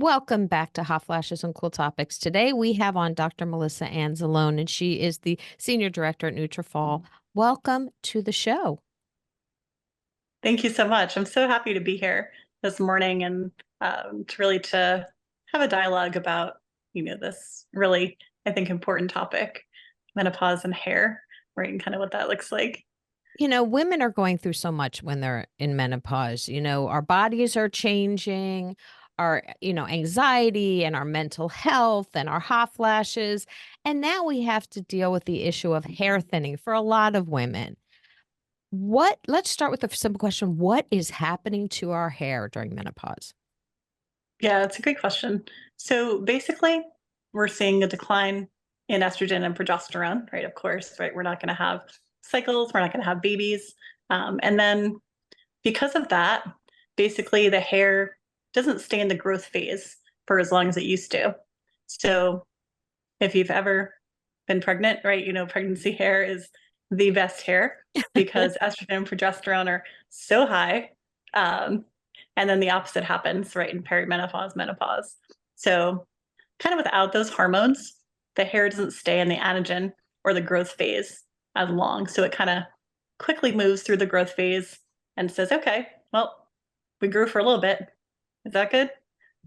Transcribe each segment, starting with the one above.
Welcome back to Hot Flashes and Cool Topics. Today we have on Dr. Melissa Anzalone, and she is the Senior Director at Nutrafol. Welcome to the show. Thank you so much. I'm so happy to be here this morning and to have a dialogue about, this really, I think, important topic, menopause and hair, right? And kind of what that looks like. Women are going through so much when they're in menopause. Our bodies are changing, our, anxiety and our mental health and our hot flashes. And now we have to deal with the issue of hair thinning for a lot of women. Let's start with a simple question. What is happening to our hair during menopause? Yeah, that's a great question. So basically, we're seeing a decline in estrogen and progesterone, right? Of course, right? We're not going to have cycles, we're not going to have babies. And then because of that, basically the hair doesn't stay in the growth phase for as long as it used to. So if you've ever been pregnant, right, pregnancy hair is the best hair because estrogen and progesterone are so high. Um, and then the opposite happens, right, in perimenopause, menopause. So kind of without those hormones, the hair doesn't stay in the anagen or the growth phase as long. So it kind of quickly moves through the growth phase and says, okay, well, we grew for a little bit. Is that good?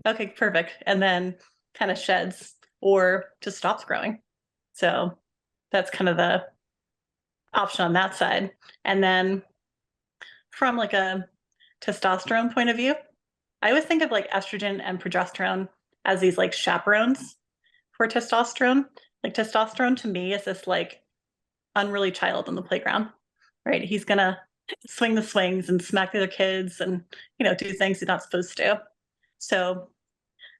Okay, perfect. And then kind of sheds or just stops growing. So that's kind of the option on that side. And then from like a testosterone point of view, I always think of like estrogen and progesterone as these like chaperones for testosterone. Like testosterone to me is this like unruly child on the playground, right? He's gonna swing the swings and smack the other kids and do things he's not supposed to. So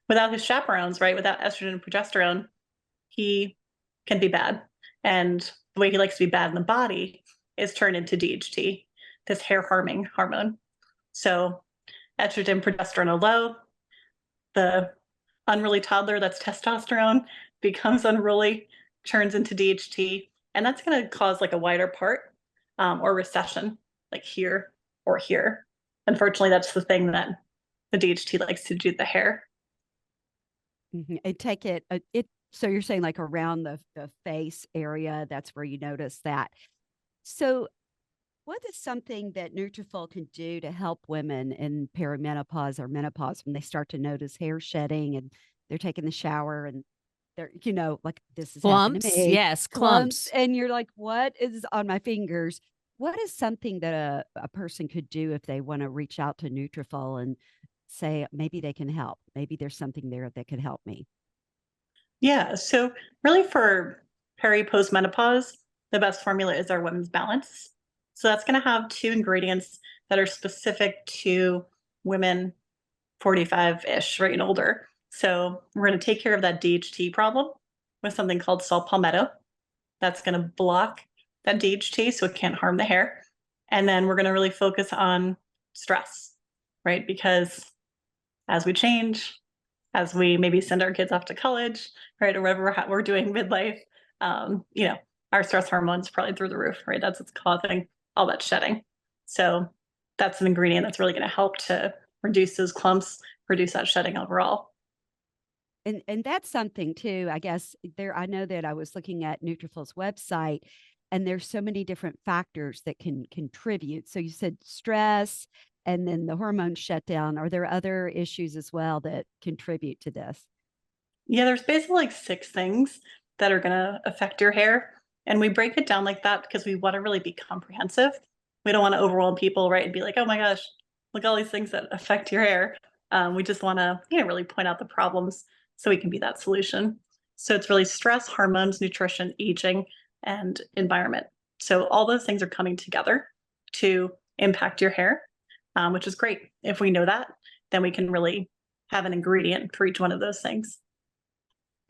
without his chaperones, right, without estrogen and progesterone, he can be bad. And the way he likes to be bad in the body is turned into DHT, this hair harming hormone. So estrogen, progesterone are low. The unruly toddler that's testosterone becomes unruly, turns into DHT, and that's going to cause like a wider part or recession, like here or here. Unfortunately, that's the thing that the DHT likes to do to the hair. And take it. So you're saying like around the face area, that's where you notice that. So what is something that Nutrafol can do to help women in perimenopause or menopause when they start to notice hair shedding and they're taking the shower and they're, like this has happened to Clumps, me, yes, clumps. and you're like, what is on my fingers? What is something that a person could do if they want to reach out to Nutrafol and say maybe they can help? Maybe there's something there that could help me. Yeah. So really for postmenopause, the best formula is our women's balance. So that's going to have two ingredients that are specific to women 45-ish, right, and older. So we're going to take care of that DHT problem with something called saw palmetto. That's going to block that DHT so it can't harm the hair. And then we're going to really focus on stress, right? Because as we change, as we maybe send our kids off to college, right, or whatever we're doing midlife, our stress hormones probably through the roof, right? That's what's causing all that shedding. So that's an ingredient that's really going to help to reduce those clumps, reduce that shedding overall. And that's something too, I guess there, I know that I was looking at Nutrafol's website and there's so many different factors that can contribute. So you said stress and then the hormone shutdown. Are there other issues as well that contribute to this? Yeah, there's basically like 6 things that are going to affect your hair. And we break it down like that because we want to really be comprehensive. We don't want to overwhelm people, right? And be like, oh my gosh, look at all these things that affect your hair. We just want to, really point out the problems so we can be that solution. So it's really stress, hormones, nutrition, aging, and environment. So all those things are coming together to impact your hair, which is great. If we know that, then we can really have an ingredient for each one of those things.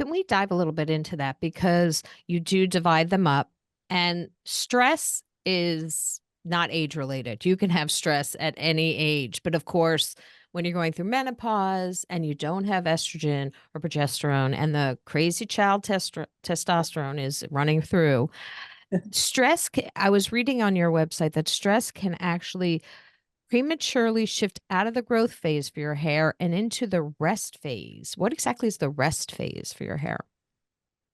Can we dive a little bit into that? Because you do divide them up, and stress is not age related. You can have stress at any age. But of course, when you're going through menopause and you don't have estrogen or progesterone, and the crazy child testosterone is running through, I was reading on your website that stress can actually prematurely shift out of the growth phase for your hair and into the rest phase. What exactly is the rest phase for your hair?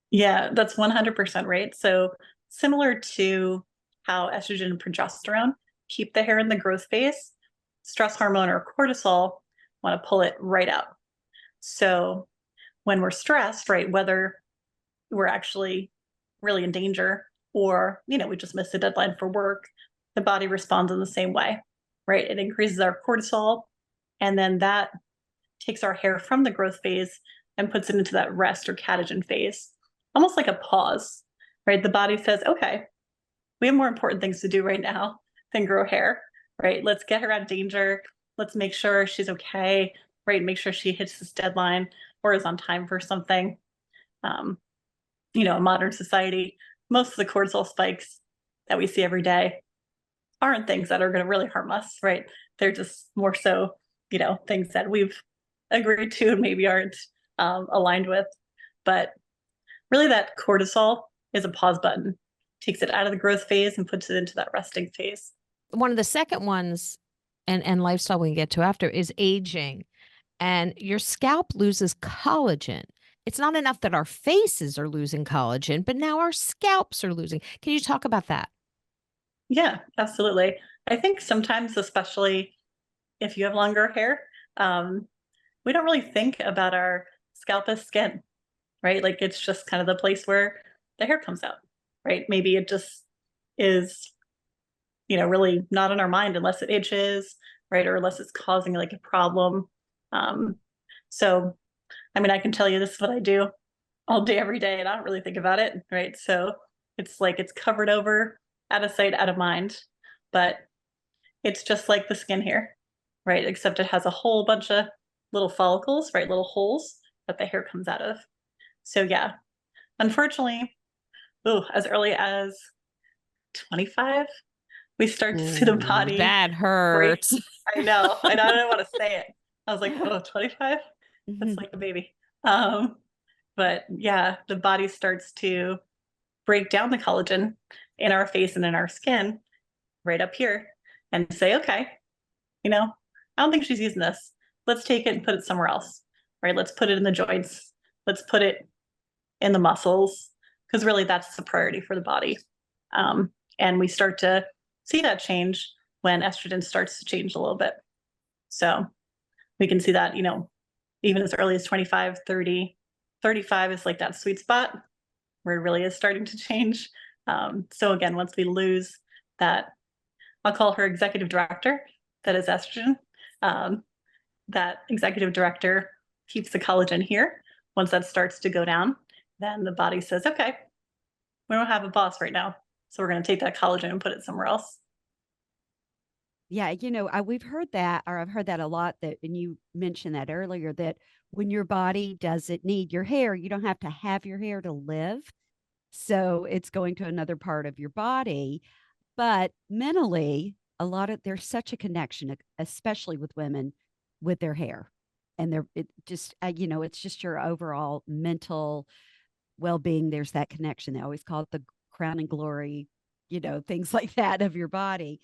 Yeah, that's 100% right. So similar to how estrogen and progesterone keep the hair in the growth phase, stress hormone or cortisol want to pull it right out. So when we're stressed, right, whether we're actually really in danger or, we just missed a deadline for work, the body responds in the same way, right? It increases our cortisol, and then that takes our hair from the growth phase and puts it into that rest or catagen phase, almost like a pause, right? The body says, okay, we have more important things to do right now than grow hair, right? Let's get her out of danger. Let's make sure she's okay, right? Make sure she hits this deadline or is on time for something. Um, in modern society, most of the cortisol spikes that we see every day aren't things that are going to really harm us, right? They're just more so, things that we've agreed to and maybe aren't aligned with. But really, that cortisol is a pause button, takes it out of the growth phase and puts it into that resting phase. One of the second ones, and lifestyle we can get to after, is aging. And your scalp loses collagen. It's not enough that our faces are losing collagen, but now our scalps are losing. Can you talk about that? Yeah, absolutely. I think sometimes, especially if you have longer hair, um, we don't really think about our scalp as skin, right? Like it's just kind of the place where the hair comes out, right? Maybe it just is, really not in our mind unless it itches, right? Or unless it's causing like a problem. Um, so, I mean, I can tell you this is what I do all day, every day, and I don't really think about it, right? So it's like it's covered over, out of sight, out of mind. But it's just like the skin here, right? Except it has a whole bunch of little follicles, right? Little holes that the hair comes out of. So yeah, unfortunately, as early as 25, we start to see the Ooh, body that break. hurts. I know, I don't want to say it. I was like, oh, 25? That's like a baby. Um, but yeah, the body starts to break down the collagen in our face and in our skin right up here and say, okay, I don't think she's using this. Let's take it and put it somewhere else, right? Let's put it in the joints. Let's put it in the muscles, because really that's the priority for the body. And we start to see that change when estrogen starts to change a little bit. So we can see that, even as early as 25, 30, 35 is like that sweet spot where it really is starting to change. So again, once we lose that, I'll call her executive director, that is estrogen. That executive director keeps the collagen here. Once that starts to go down, then the body says, okay, we don't have a boss right now. So we're going to take that collagen and put it somewhere else. Yeah, we've heard that, or I've heard that a lot. That, and you mentioned that earlier, that when your body doesn't need your hair, you don't have to have your hair to live. So it's going to another part of your body. But mentally, there's such a connection, especially with women, with their hair, and it's just your overall mental well-being. There's that connection. They always call it the crown and glory, things like that of your body.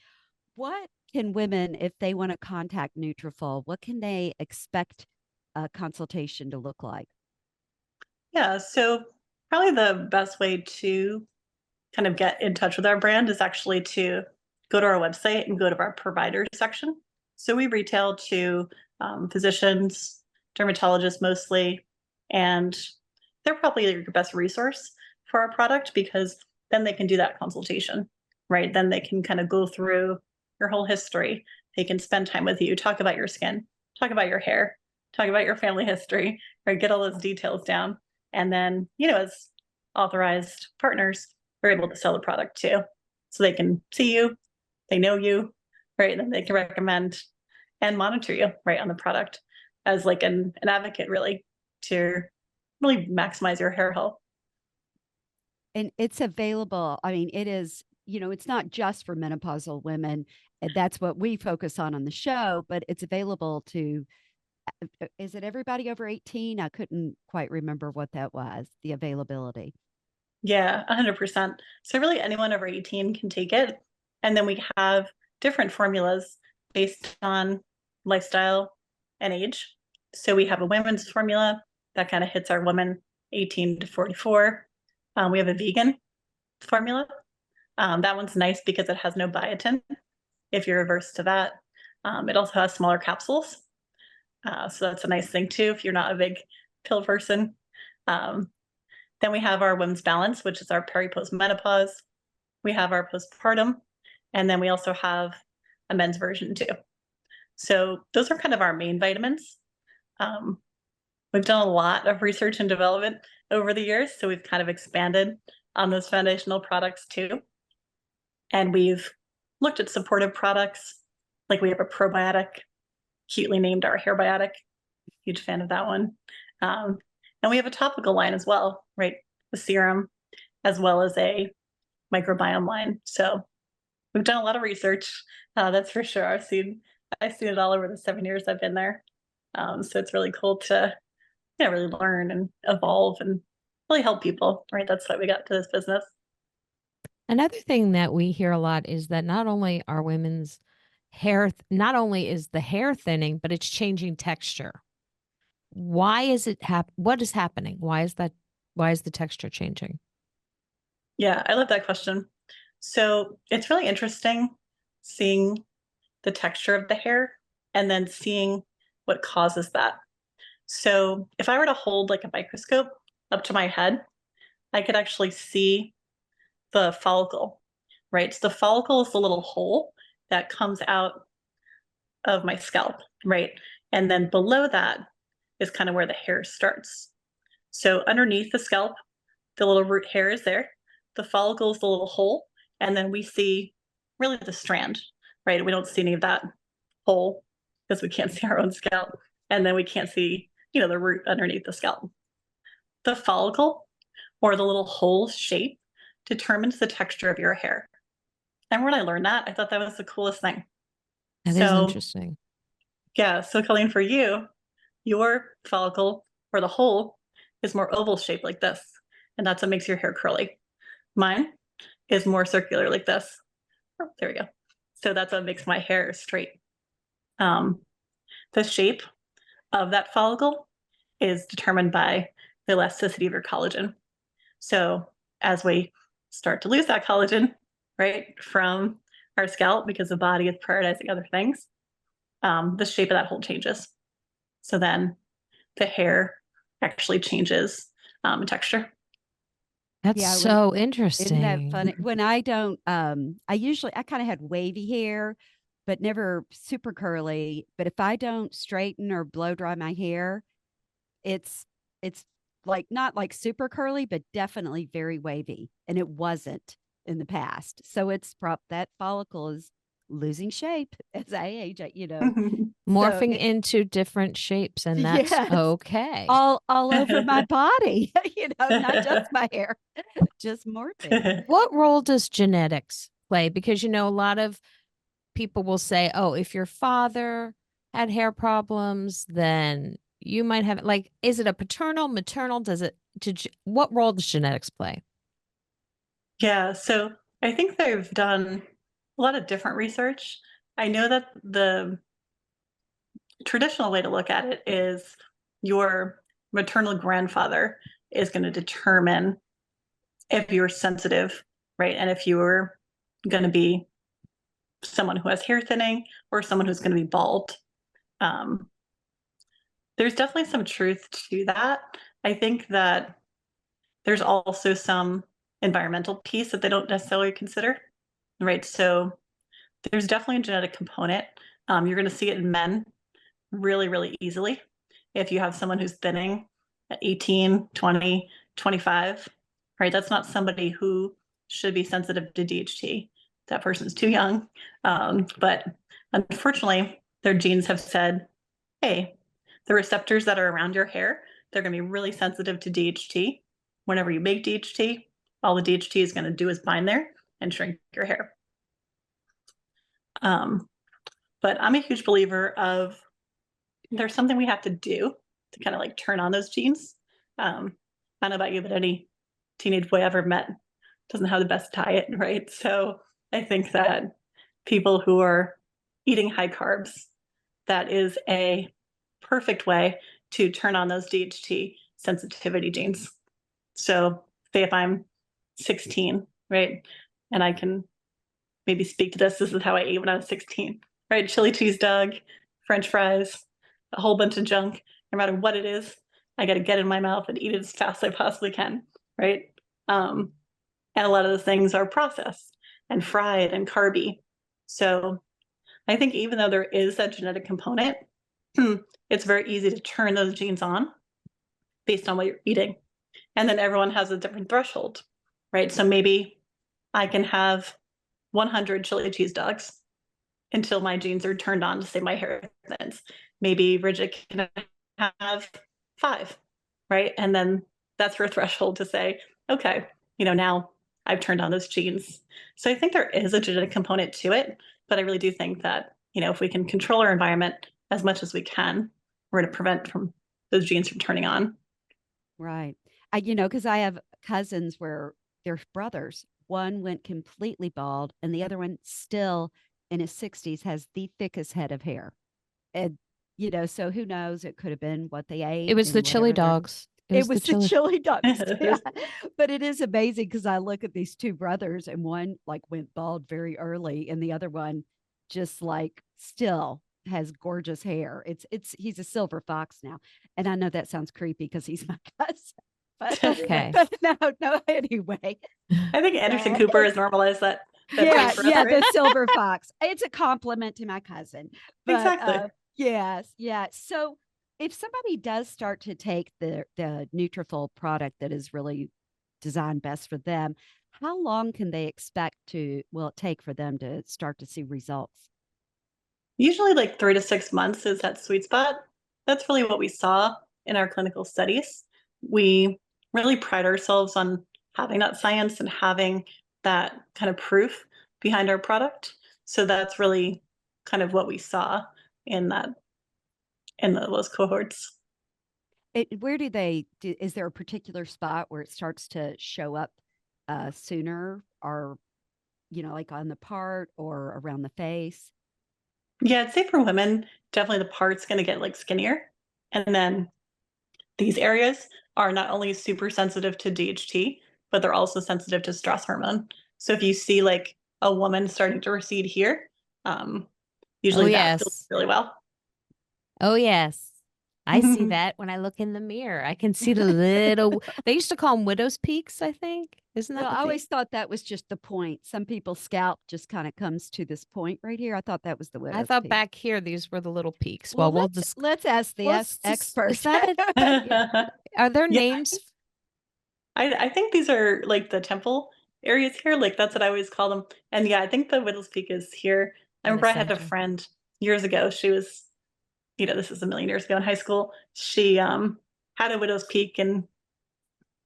What can women, if they want to contact Nutrafol, what can they expect a consultation to look like? Yeah. So probably the best way to kind of get in touch with our brand is actually to go to our website and go to our provider section. So we retail to physicians, dermatologists mostly, and they're probably your best resource for our product, because then they can do that consultation, right? Then they can kind of go through your whole history. They can spend time with you, talk about your skin, talk about your hair, talk about your family history, right? Get all those details down. And then, as authorized partners, we're able to sell the product too. So they can see you, they know you, right? And then they can recommend and monitor you, right, on the product as like an advocate, really, to really maximize your hair health. And it's available. I mean, it is, it's not just for menopausal women. And that's what we focus on the show, but it's available to, is it everybody over 18? I couldn't quite remember what that was, the availability. Yeah, 100%. So really anyone over 18 can take it. And then we have different formulas based on lifestyle and age. So we have a women's formula that kind of hits our women 18 to 44. We have a vegan formula. That one's nice because it has no biotin, if you're averse to that. It also has smaller capsules. So that's a nice thing too, if you're not a big pill person. Then we have our women's balance, which is our peri-post menopause. We have our postpartum, and then we also have a men's version too. So those are kind of our main vitamins. We've done a lot of research and development over the years, so we've kind of expanded on those foundational products too. And we've looked at supportive products, like we have a probiotic, cutely named our hair biotic. Huge fan of that one. And we have a topical line as well, right? The serum, as well as a microbiome line. So we've done a lot of research, that's for sure. I've seen it all over the 7 years I've been there. So it's really cool to really learn and evolve and really help people, right? That's why we got to this business. Another thing that we hear a lot is that not only are women's hair, not only is the hair thinning, but it's changing texture. Why is it what is happening? Why is the texture changing? Yeah, I love that question. So it's really interesting seeing the texture of the hair and then seeing what causes that. So if I were to hold like a microscope up to my head, I could actually see the follicle, right? So the follicle is the little hole that comes out of my scalp, right? And then below that is kind of where the hair starts. So underneath the scalp, the little root hair is there. The follicle is the little hole. And then we see really the strand, right? We don't see any of that hole because we can't see our own scalp. And then we can't see, the root underneath the scalp. The follicle or the little hole shape determines the texture of your hair. And when I learned that, I thought that was the coolest thing. That is interesting. Yeah. So Colleen, for you, your follicle or the hole is more oval shaped like this. And that's what makes your hair curly. Mine is more circular like this. Oh, there we go. So that's what makes my hair straight. The shape of that follicle is determined by the elasticity of your collagen. So as we start to lose that collagen, right, from our scalp because the body is prioritizing other things, the shape of that hole changes. So then the hair actually changes in texture. That's so interesting. Isn't that funny? When I don't, I kind of had wavy hair, but never super curly. But if I don't straighten or blow dry my hair, it's like not like super curly, but definitely very wavy. And it wasn't in the past. So it's that follicle is losing shape as I age, morphing into different shapes, and that's okay. All over my body, not just my hair, just morphing. What role does genetics play? Because a lot of people will say, "Oh, if your father had hair problems, then you might have." Like, is it a paternal, maternal? What role does genetics play? Yeah, so I think they've done a lot of different research. I know that the traditional way to look at it is your maternal grandfather is going to determine if you're sensitive, right? And if you're going to be someone who has hair thinning or someone who's going to be bald. There's definitely some truth to that. I think that there's also some environmental piece that they don't necessarily consider, right? So there's definitely a genetic component. You're going to see it in men really, really easily. If you have someone who's thinning at 18, 20, 25, right? That's not somebody who should be sensitive to DHT. That person's too young. But unfortunately, their genes have said, hey, the receptors that are around your hair, they're going to be really sensitive to DHT. Whenever you make DHT, all the DHT is going to do is bind there and shrink your hair. But I'm a huge believer of there's something we have to do to kind of like turn on those genes. I don't know about you, but any teenage boy I ever met doesn't have the best diet, right? So I think that people who are eating high carbs, that is a perfect way to turn on those DHT sensitivity genes. So say if I'm 16, right, and I can maybe speak to this is how I ate when I was 16, right? Chili cheese dog, French fries, a whole bunch of junk, no matter what it is, I got to get it in my mouth and eat it as fast as I possibly can, right? And a lot of the things are processed and fried and carby. So I think even though there is that genetic component, it's very easy to turn those genes on based on what you're eating. And then everyone has a different threshold, right? So maybe I can have 100 chili cheese dogs until my genes are turned on to say my hair thins. Maybe Bridget can have 5, right? And then that's her threshold to say, okay, now I've turned on those genes. So I think there is a genetic component to it, but I really do think that, if we can control our environment as much as we can, we're going to prevent from those genes from turning on. Right. Because I have cousins where they're brothers. One went completely bald, and the other one still in his 60s has the thickest head of hair. And, so who knows? It could have been what they ate. It was the and chili whatever dogs. It was the chili dogs. Yeah. But it is amazing because I look at these two brothers, and one like went bald very early, and the other one just like still has gorgeous hair. He's a silver fox now. And I know that sounds creepy because he's my cousin. But, Okay. but no, anyway. I think Anderson Cooper has normalized that. Yeah, phrase forever, the right? silver fox. It's a compliment to my cousin. But Exactly. yes, yeah. So if somebody does start to take the Nutrafol product that is really designed best for them, how long can they take for them to start to see results? Usually like 3 to 6 months is that sweet spot. That's really what we saw in our clinical studies. We really pride ourselves on having that science and having that kind of proof behind our product. So that's really kind of what we saw in those cohorts. Where do they do? Is there a particular spot where it starts to show up sooner, or like on the part or around the face? Yeah, I'd say for women, definitely the part's going to get like skinnier. And then these areas are not only super sensitive to DHT, but they're also sensitive to stress hormone. So if you see like a woman starting to recede here, Oh, usually that feels yes. really well. Oh, yes. I see that when I look in the mirror. I can see the little, they used to call them widow's peaks, I think. Isn't that Well, what I they? always thought that was just the point. Some people's scalp just kind of comes to this point right here. I thought that was the I widow's thought peak. back here, these were the little peaks. Well, Well, let's ask the let's expert. is that Yeah, are there names? I think these are like the temple areas here. Like that's what I always call them. And yeah, I think the Widow's Peak is here. I In the remember I had a center? friend years ago. She was, this is a million years ago in high school. She had a Widow's Peak, and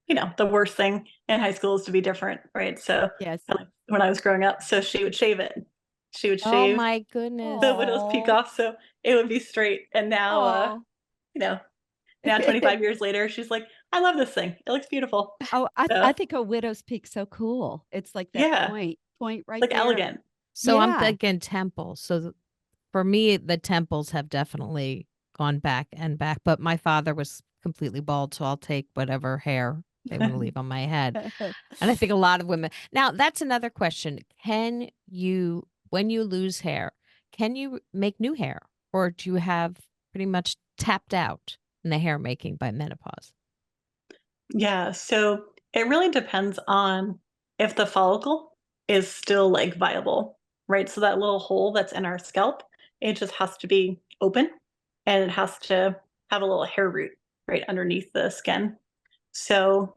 the worst thing in high school is to be different, right? So Yes. when I was growing up, so she would shave it. She would Oh shave my goodness. the Widow's Peak off so it would be straight. And now, Oh. you know, now 25 years later, she's like, I love this thing. It looks beautiful. Oh, I So think a widow's peak's so cool. It's like that yeah, point right like there. elegant. So I'm Yeah. thinking temples. So for me, the temples have definitely gone back and back. But my father was completely bald, so I'll take whatever hair they want to leave on my head. And I think a lot of women. Now, that's another question. Can you, when you lose hair, can you make new hair, or do you have pretty much tapped out in the hair making by menopause? Yeah, so it really depends on if the follicle is still like viable, right? So that little hole that's in our scalp, it just has to be open, and it has to have a little hair root right underneath the skin. So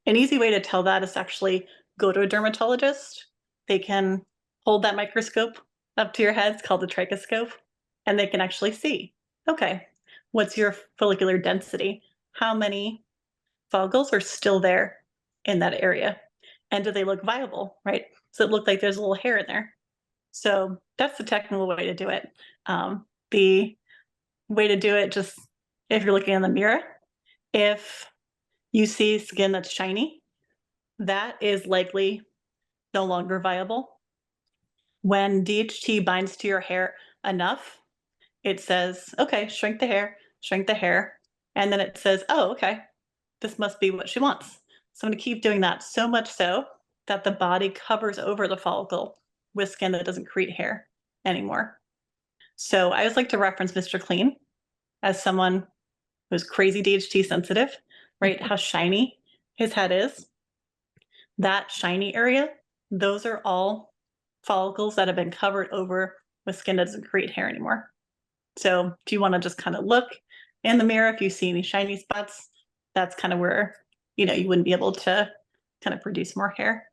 an easy way to tell that is actually go to a dermatologist. They can hold that microscope up to your head. It's called a trichoscope. And they can actually see, okay, what's your follicular density? How many follicles are still there in that area? And do they look viable, right? So it look like there's a little hair in there. So that's the technical way to do it. The way to do it, just if you're looking in the mirror, if you see skin that's shiny, that is likely no longer viable. when DHT binds to your hair enough, it says, okay, shrink the hair, shrink the hair. And then it says, oh, okay, this must be what she wants. So I'm going to keep doing that, so much so that the body covers over the follicle with skin that doesn't create hair anymore. So I always like to reference Mr. Clean as someone who's crazy DHT sensitive, right? How shiny his head is. That shiny area, those are all follicles that have been covered over with skin that doesn't create hair anymore. So if you want to just kind of look in the mirror, if you see any shiny spots, that's kind of where, you wouldn't be able to kind of produce more hair.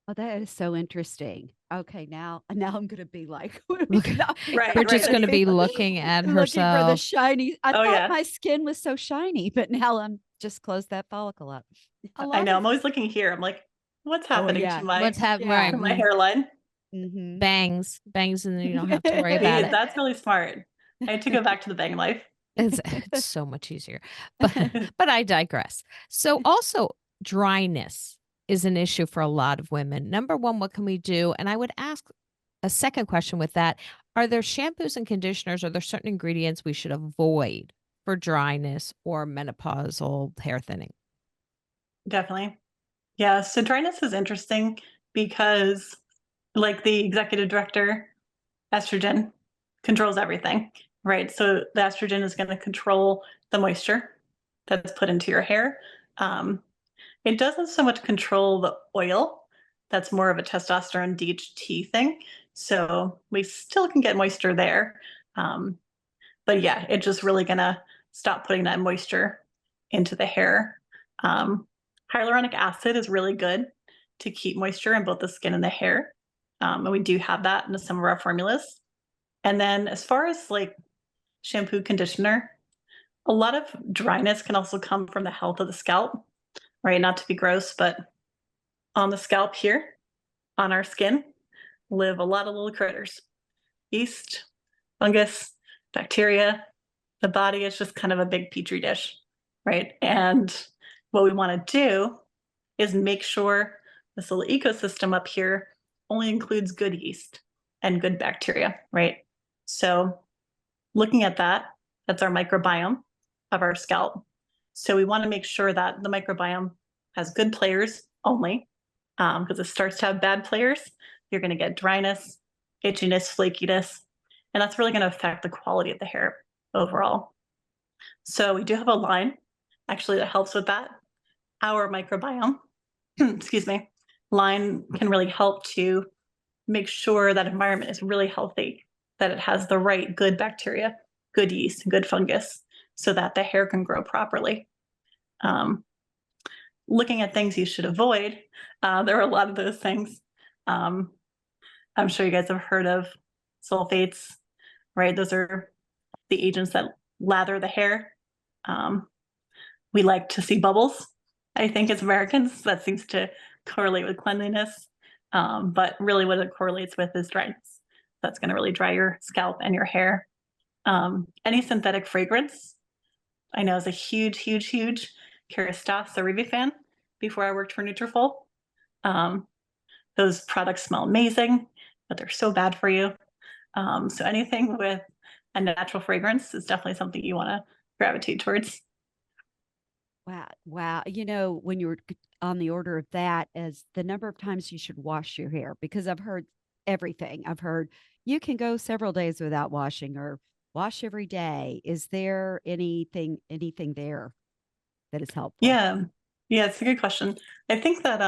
Oh, that is so interesting. Okay, now I'm gonna be like, Look, Right, we're right. just going to be looking at looking for the herself. shiny. I Oh, thought yeah. my skin was so shiny, but now I'm just close that follicle up. A I lot know. of I'm always looking here. I'm like, what's oh happening yeah, to my What's happening? yeah. Right. to my hairline? Mm-hmm. Bangs, and then you don't have to worry about See, it. that's really smart. I had to go back to the bang life. It's so much easier. But I digress. So also dryness is an issue for a lot of women. Number one, what can we do? And I would ask a second question with that. Are there shampoos and conditioners? Are there certain ingredients we should avoid for dryness or menopausal hair thinning? Definitely. Yeah. So dryness is interesting because, like the executive director, estrogen controls everything, right? So the estrogen is going to control the moisture that's put into your hair. Um, it doesn't so much control the oil. That's more of a testosterone DHT thing. So we still can get moisture there. Um, but yeah, it's just really going to stop putting that moisture into the hair. Um, Hyaluronic acid is really good to keep moisture in both the skin and the hair. And we do have that in some of our formulas. And then as far as like shampoo, conditioner, a lot of dryness can also come from the health of the scalp, right? Not to be gross, but on the scalp here, on our skin, live a lot of little critters. Yeast, fungus, bacteria. The body is just kind of a big petri dish, right? And what we want to do is make sure this little ecosystem up here only includes good yeast and good bacteria, right? So looking at that, that's our microbiome of our scalp. So we want to make sure that the microbiome has good players only, because it starts to have bad players, you're going to get dryness, itchiness, flakiness, and that's really going to affect the quality of the hair overall. So we do have a line actually that helps with that. Our microbiome, excuse me, line can really help to make sure that environment is really healthy, that it has the right good bacteria, good yeast, good fungus, so that the hair can grow properly. Looking at things you should avoid, there are a lot of those things. I'm sure you guys have heard of sulfates, right? Those are the agents that lather the hair. We like to see bubbles, I think, as Americans. That seems to correlate with cleanliness. But really, what it correlates with is dryness. That's going to really dry your scalp and your hair. Any synthetic fragrance, I know, is a huge, huge, huge Kerastase Cerevi fan before I worked for Nutrafol. Those products smell amazing, but they're so bad for you. So anything with a natural fragrance is definitely something you want to gravitate towards. Wow. Wow. You know, when you were on the order of that, as the number of times you should wash your hair, because I've heard everything. I've heard you can go several days without washing or wash every day. Is there anything there that is helpful? Yeah. Yeah, it's a good question. I think that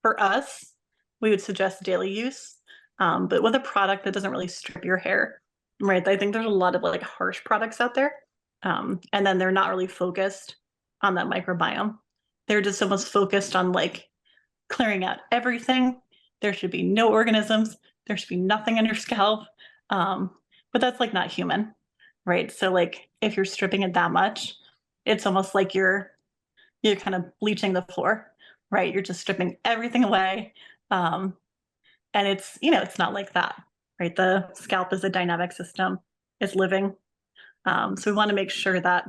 for us, we would suggest daily use, but with a product that doesn't really strip your hair, right? I think there's a lot of like harsh products out there, and then they're not really focused on that microbiome. They're just almost focused on like clearing out everything. There should be no organisms. There should be nothing on your scalp. But that's like not human, right? So like if you're stripping it that much, it's almost like you're kind of bleaching the floor, right? You're just stripping everything away. Um, and it's not like that, right? The scalp is a dynamic system, it's living. So we want to make sure that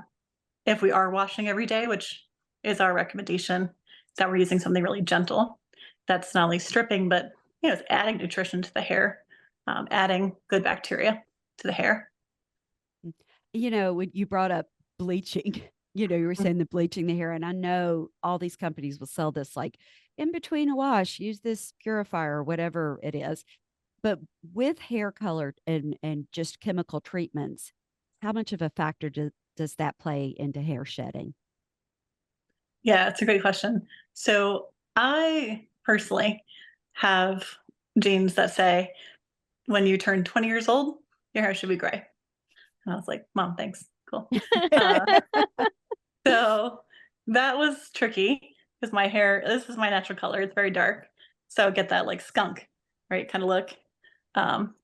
if we are washing every day, which is our recommendation, that we're using something really gentle that's not only stripping, but it's adding nutrition to the hair adding good bacteria to the hair. When you brought up bleaching, you were saying the bleaching the hair, and I know all these companies will sell this like in between a wash, use this purifier or whatever it is. But with hair color and just chemical treatments, how much of a factor does that play into hair shedding? Yeah, it's a great question. So I personally have genes that say when you turn 20 years old, your hair should be gray. And I was like, Mom, thanks. Cool. Uh, so that was tricky because my hair, this is my natural color. It's very dark. So I get that like skunk, right? Kind of look, um,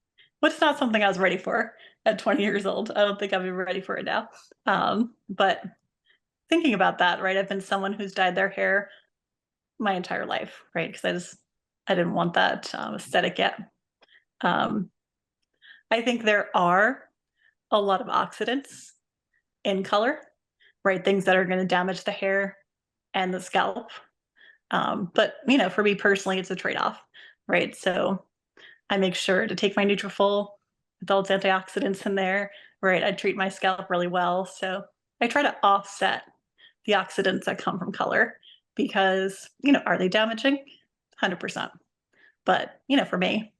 which is not something I was ready for at 20 years old. I don't think I'm even ready for it now. But thinking about that, right? I've been someone who's dyed their hair my entire life, right? Because I didn't want that aesthetic yet. Um, I think there are a lot of oxidants in color, right? Things that are going to damage the hair and the scalp. But for me personally, it's a trade-off, right? So I make sure to take my Nutrafol with all its antioxidants in there, right? I treat my scalp really well. So I try to offset the oxidants that come from color because, are they damaging? 100%. But, for me,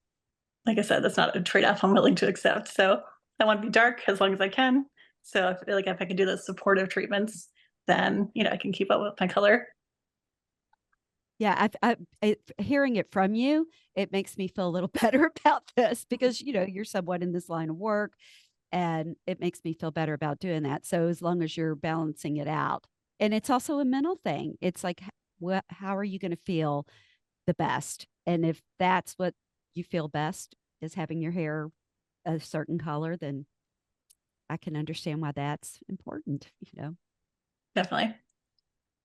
like I said, that's not a trade-off I'm willing to accept. So I want to be dark as long as I can. So I feel like if I can do those supportive treatments, then, I can keep up with my color. Yeah, hearing it from you, it makes me feel a little better about this because you're somewhat in this line of work, and it makes me feel better about doing that. So as long as you're balancing it out, and it's also a mental thing. It's like, how are you going to feel the best? And if that's what you feel best is having your hair a certain color, then I can understand why that's important. Definitely.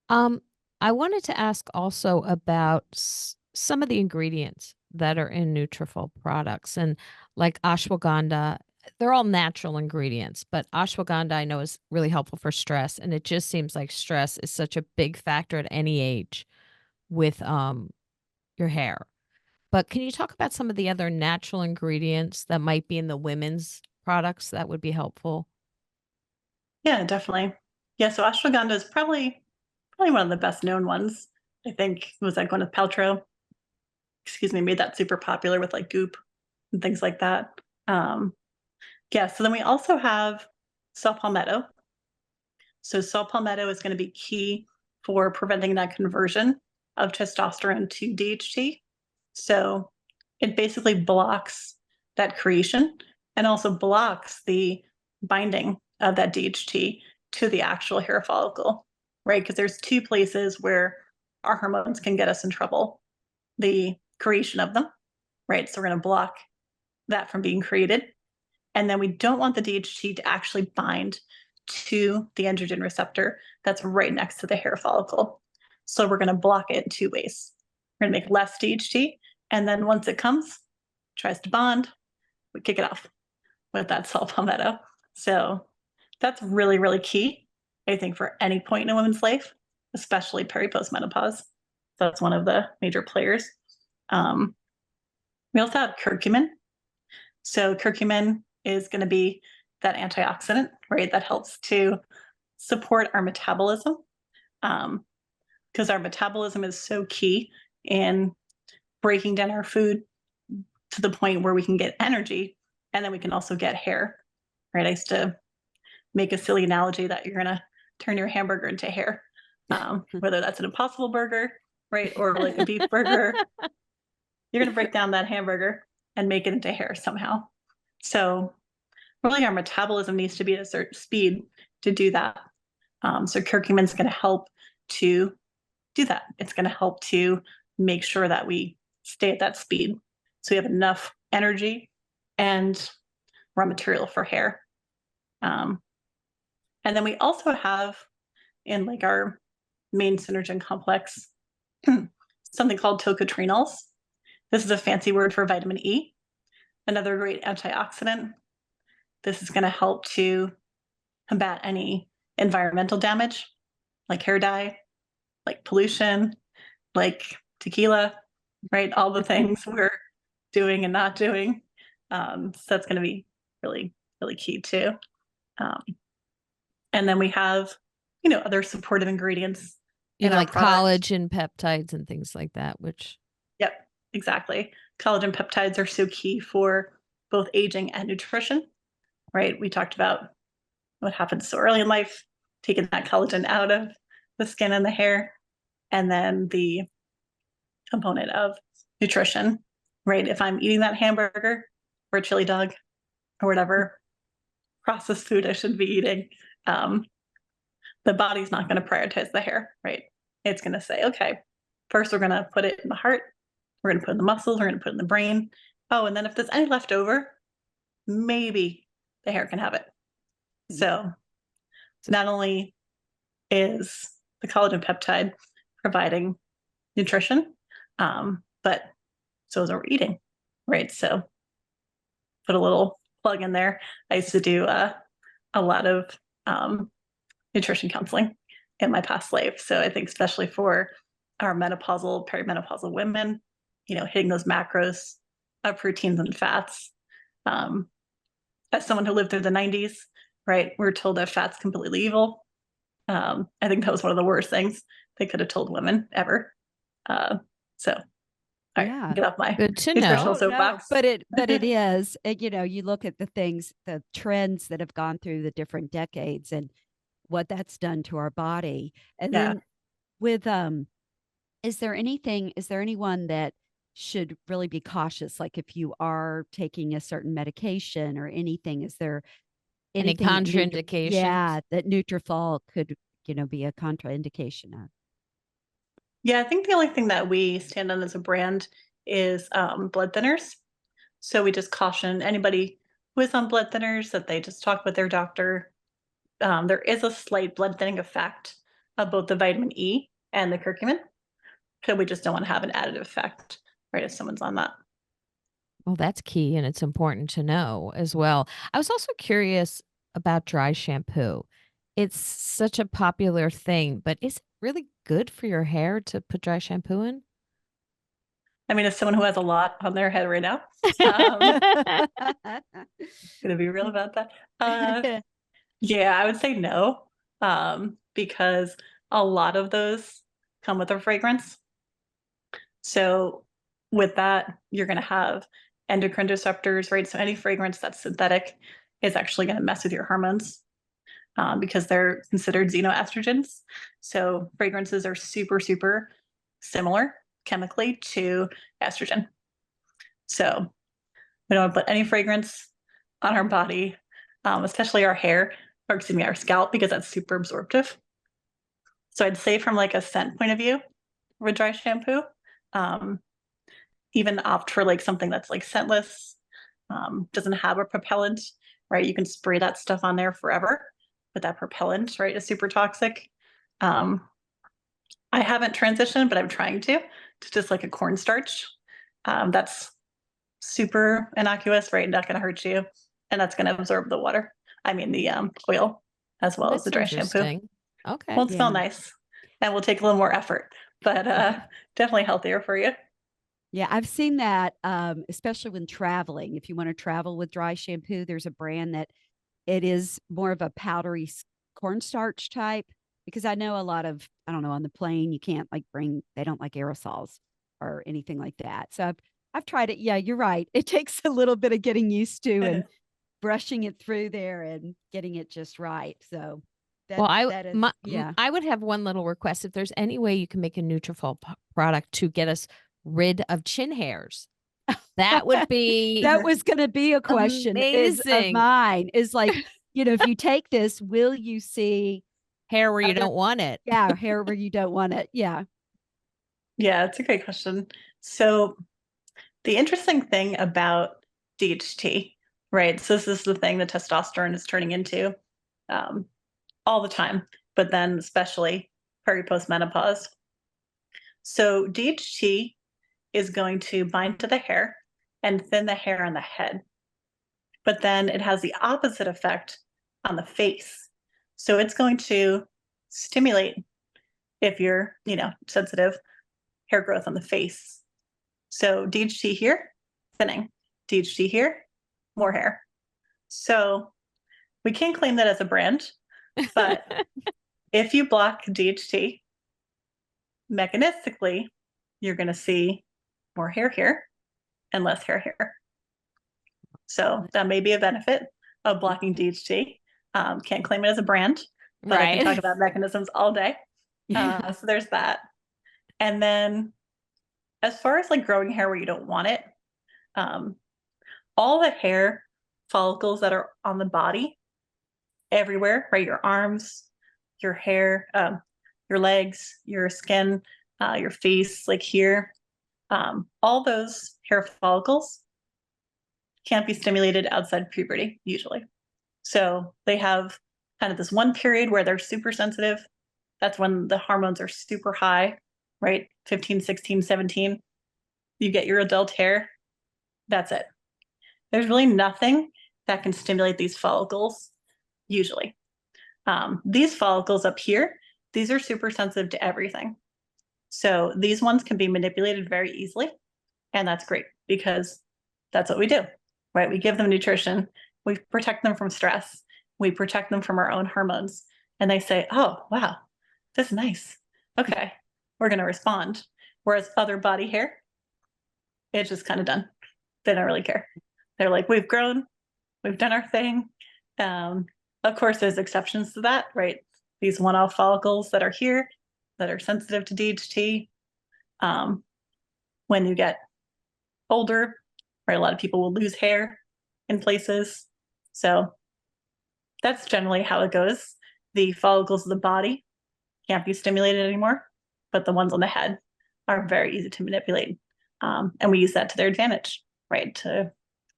Um, I wanted to ask also about some of the ingredients that are in Nutrafol products and like ashwagandha. They're all natural ingredients, but ashwagandha I know is really helpful for stress, and it just seems like stress is such a big factor at any age with your hair. But can you talk about some of the other natural ingredients that might be in the women's products that would be helpful? Yeah, definitely. Yeah, so ashwagandha is probably one of the best known ones. I think was that Gwyneth Paltrow, excuse me, made that super popular with like Goop and things like that. Um, yeah, so then we also have saw palmetto. So saw palmetto is going to be key for preventing that conversion of testosterone to DHT. So it basically blocks that creation and also blocks the binding of that DHT to the actual hair follicle, right? Because there's two places where our hormones can get us in trouble: the creation of them, right? So we're going to block that from being created. And then we don't want the DHT to actually bind to the androgen receptor that's right next to the hair follicle. So we're going to block it in two ways. We're going to make less DHT. And then once it comes, tries to bond, we kick it off with that saw palmetto. So that's really, really key, I think, for any point in a woman's life, especially peri-postmenopause. That's one of the major players. Um, we also have curcumin. So curcumin is going to be that antioxidant, right? That helps to support our metabolism, because our metabolism is so key in breaking down our food to the point where we can get energy, and then we can also get hair, right? I used to make a silly analogy that you're going to turn your hamburger into hair, whether that's an Impossible Burger, right? Or like a beef burger. You're going to break down that hamburger and make it into hair somehow. So really our metabolism needs to be at a certain speed to do that. So curcumin is going to help to do that. It's going to help to make sure that we stay at that speed, so we have enough energy and raw material for hair. And then we also have in like our main synergen complex something called tocotrienols. This is a fancy word for vitamin E, another great antioxidant. This is going to help to combat any environmental damage like hair dye, like pollution, like tequila, right? All the things we're doing and not doing. So that's going to be really, really key too. Um, and then we have, other supportive ingredients in our like product. collagen peptides and things like that, which. Yep, exactly. Collagen peptides are so key for both aging and nutrition, right? We talked about what happens so early in life, taking that collagen out of the skin and the hair, and then the component of nutrition, right? If I'm eating that hamburger or a chili dog or whatever processed food I should be eating, the body's not going to prioritize the hair, right? It's going to say, okay, first we're going to put it in the heart, we're going to put it in the muscles, we're going to put it in the brain. Oh, and then if there's any left over, maybe the hair can have it. So not only is the collagen peptide providing nutrition, but so is our eating, right? So put a little plug in there. I used to do a lot of nutrition counseling in my past life. So I think especially for our menopausal, perimenopausal women, hitting those macros of proteins and fats. As someone who lived through the 90s, right, we're told that fat's completely evil. I think that was one of the worst things they could have told women ever. So, all right, get off my good to nutritional know. soapbox. But it is, you look at the things, the trends that have gone through the different decades and what that's done to our body. And then with, is there anyone that should really be cautious? Like if you are taking a certain medication or anything, is there any anything contraindications? that Nutrafol could, be a contraindication of? Yeah, I think the only thing that we stand on as a brand is blood thinners. So we just caution anybody who is on blood thinners that they just talk with their doctor. There is a slight blood thinning effect of both the vitamin E and the curcumin. So we just don't want to have an additive effect, right, if someone's on that. Well, that's key, and it's important to know as well. I was also curious about dry shampoo. It's such a popular thing, but is it really good for your hair to put dry shampoo in? I mean, as someone who has a lot on their head right now, gonna be real about that. Yeah, I would say no, because a lot of those come with a fragrance. So with that, you're going to have endocrine disruptors, right? So any fragrance that's synthetic is actually going to mess with your hormones because they're considered xenoestrogens. So fragrances are super, super similar chemically to estrogen. So we don't want to put any fragrance on our body, especially our hair, or excuse me, our scalp, because that's super absorptive. So I'd say from like a scent point of view with dry shampoo, even opt for like something that's like scentless, doesn't have a propellant, right? You can spray that stuff on there forever, but that propellant, right, is super toxic. I haven't transitioned, but I'm trying to just like a cornstarch. That's super innocuous, right? Not going to hurt you, and that's going to absorb the water. I mean the oil as well as the dry shampoo. Okay. Won't smell nice, and will take a little more effort, but definitely healthier for you. Yeah, I've seen that, especially when traveling. If you want to travel with dry shampoo, there's a brand that it is more of a powdery cornstarch type, because I know a lot of, I don't know, on the plane, you can't like they don't like aerosols or anything like that. So I've tried it. Yeah, you're right. It takes a little bit of getting used to and brushing it through there and getting it just right. So well, yeah. I would have one little request. If there's any way you can make a Nutrafol product to get us rid of chin hairs, that would be that was going to be a question of mine. Is like, if you take this, will you see hair where you don't want it? Yeah, hair where you don't want it. Yeah. Yeah, it's a great question. So the interesting thing about DHT, right? So this is the thing that testosterone is turning into all the time, but then especially peri-postmenopause. So DHT is going to bind to the hair and thin the hair on the head. But then it has the opposite effect on the face. So it's going to stimulate, if you're, sensitive, hair growth on the face. So DHT here, thinning. DHT here, more hair. So we can't claim that as a brand, but if you block DHT, mechanistically, you're going to see more hair here and less hair here. So that may be a benefit of blocking DHT. Can't claim it as a brand, but I can talk about mechanisms all day. So there's that. And then as far as like growing hair where you don't want it, all the hair follicles that are on the body, everywhere, right? Your arms, your hair, your legs, your skin, your face, like here, all those hair follicles can't be stimulated outside puberty usually. So they have kind of this one period where they're super sensitive. That's when the hormones are super high, right? 15, 16, 17. You get your adult hair. That's it. There's really nothing that can stimulate these follicles usually. These follicles up here, these are super sensitive to everything. So these ones can be manipulated very easily. And that's great because that's what we do, right? We give them nutrition. We protect them from stress. We protect them from our own hormones. And they say, oh, wow, this is nice. Okay, we're going to respond. Whereas other body hair, it's just kind of done. They don't really care. They're like, we've grown, we've done our thing. Of course, there's exceptions to that, right? These one-off follicles that are here that are sensitive to DHT. When you get older, right, a lot of people will lose hair in places. So that's generally how it goes. The follicles of the body can't be stimulated anymore, but the ones on the head are very easy to manipulate. And we use that to their advantage, right, to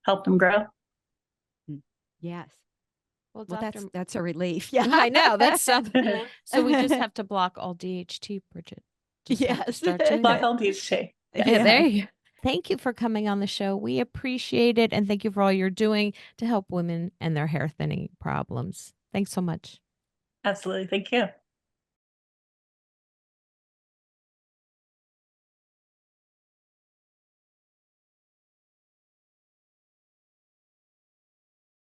help them grow. Yes. Well, Well, Dr. that's a relief. Yeah, I know that's something. So we just have to block all DHT, Bridget. Just have to Yes. start doing Block it. all DHT. Yeah, Yeah. there you go. Thank you for coming on the show. We appreciate it. And thank you for all you're doing to help women and their hair thinning problems. Thanks so much. Absolutely. Thank you.